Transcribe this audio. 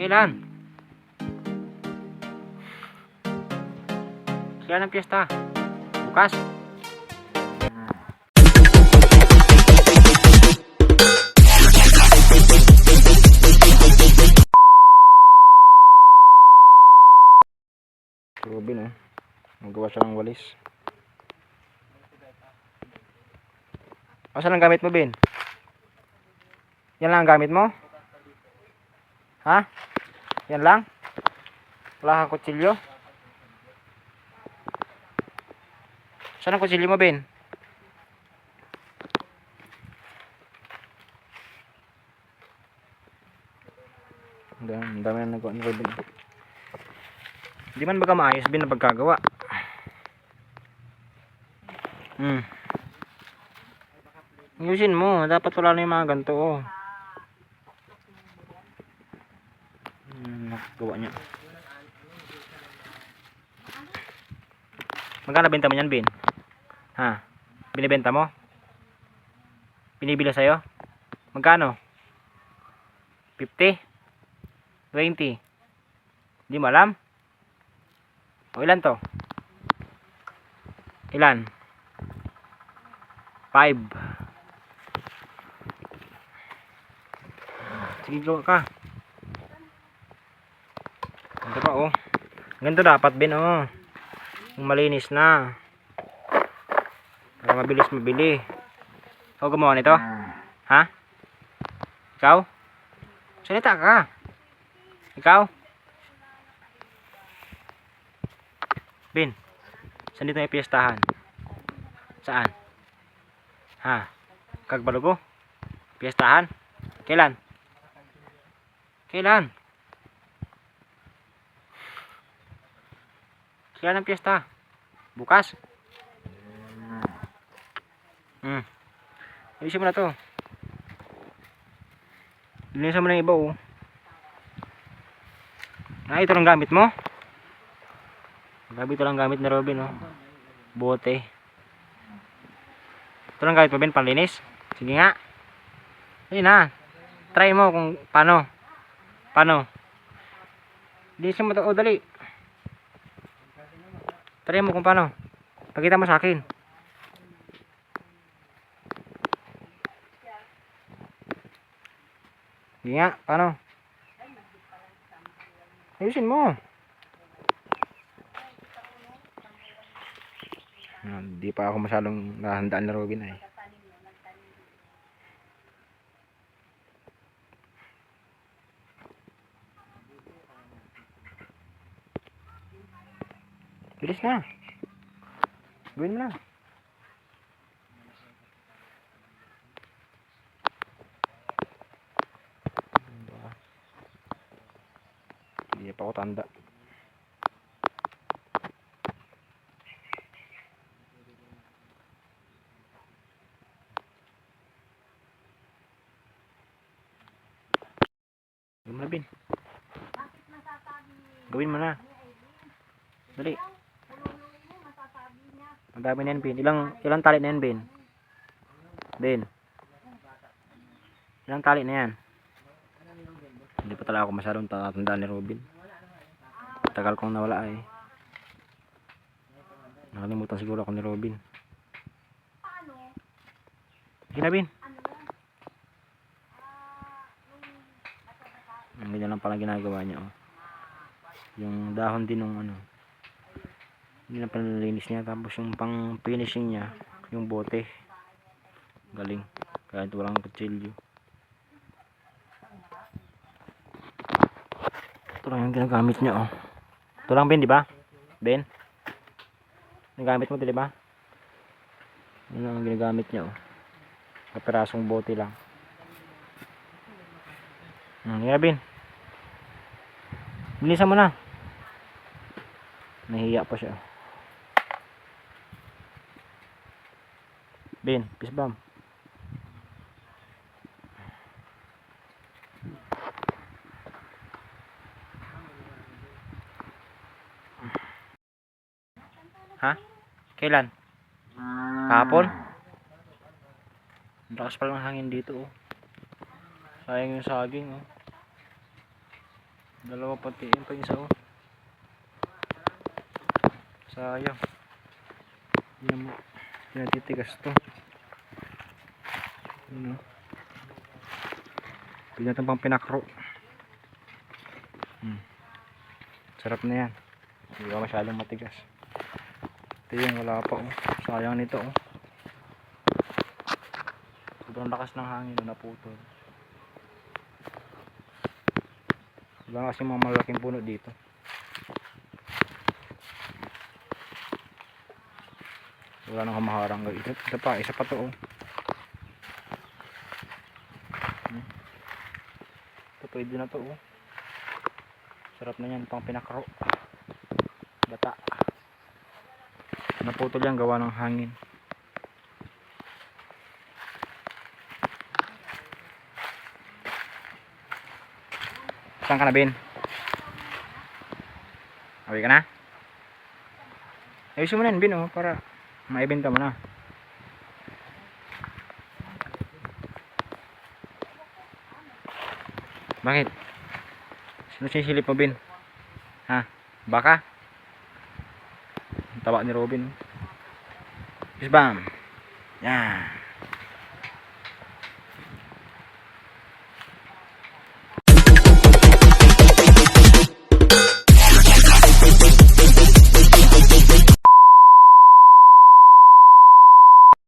Kailan? Kailan ang piyesta? Bukas? Robin oh. Magawa siya ng walis. Saan ang gamit mo, Ben? Yan lang ang gamit mo? Ha? Yan lang? Wala kang kutsilyo? Saan ang kutsilyo mo, Ben? Ang dami na nagawa ni Robin. Hindi man baga maayos, Ben, na pagkagawa. Ayusin mo. Dapat wala na yung mga ganito, oh. Nagawa niya. Magkano benta mo yan, Ben? Ha? Binibenta mo? Binibila sa'yo? Magkano? 50? 20? Hindi mo alam? O ilan to? Ilan? 5. Sige, gawa ka. Ganito pa, oh. Ganito dapat, Ben, oh. Yung malinis na. Para mabilis mabili. Ikaw gumawa nito? Ha? Ikaw? Salita ka. Ikaw? Ben, saan dito may piyestahan? Saan? Ha? Kagbalugo? Piyestahan? Kailan? Kailan? Kailan ang piyesta? Bukas? Ayusin mo na to. Linisan mo na yung iba, oh. Ito lang gamit mo? Ito lang gamit ni Robin, oh. Bote. Ito lang gamit mo, Ben, panlinis? Sige nga. Ayun na. Try mo kung paano. Paano? Linisin mo to, oh, dali. Try mo kung paano. Pakita mo sa akin. Sige nga, paano? Ayusin mo. Hindi pa ako masyadong nahandaan na Robin ay. Bilis na. Gawin mo na. Hindi pa ako tanda. Gawin mo na, Ben. Gawin mo na. Dali. Ang dami na yan, Ben. Ilang tali na yan, Ben? Ben. Ilang tali na yan? Hindi pa talaga ako masyadong tatandaan ni Robin. Tagal kong nawala eh. Nakalimutan siguro ako ni Robin. Sige na, Ben. Ganyan lang pala ginagawa niya, oh. Yung dahon din ng ano. Hindi na panlinis niya. Tapos yung pang finishing niya, yung bote. Galing. Kahit walang kutsilyo. Ito lang yung ginagamit niya, oh. Ito lang, Ben, di ba? Ben? Ginagamit mo ito, di ba? Yun lang ang ginagamit niya, oh. Kaperasong bote lang. Nga, Ben. Bilisan mo na. Nahiya pa siya. Ben, peace bomb. Ha? Kailan? Kahapon? Ang lakas pala ng hangin dito, oh. Sayang yung saging, oh. Dalawa pati. Yan pa yung isa oh. Sayang. Yan mo. Pinatitigas to. Ano? Pwede natin pang pinakro. Sarap na yan. Hindi ba masyadong matigas. Ito yung wala pa oh. Sayang nito oh. Sobrang lakas ng hangin na naputol. Wala kasi mga malaking puno dito. Wala nang hamaharang. Ito pa, isa pa to oh. Ito pwede na to oh. Sarap na yan pang pinakro. Bata. Naputol yan gawa ng hangin. Saan ka na, Ben? Awi ka na? Ayusin mo na yan, Ben, oh, para maibenta mo na. Bakit? Sino sisilip mo, Ben? Ha? Baka? Ang taba ni Robin. Yes, bam! Yan.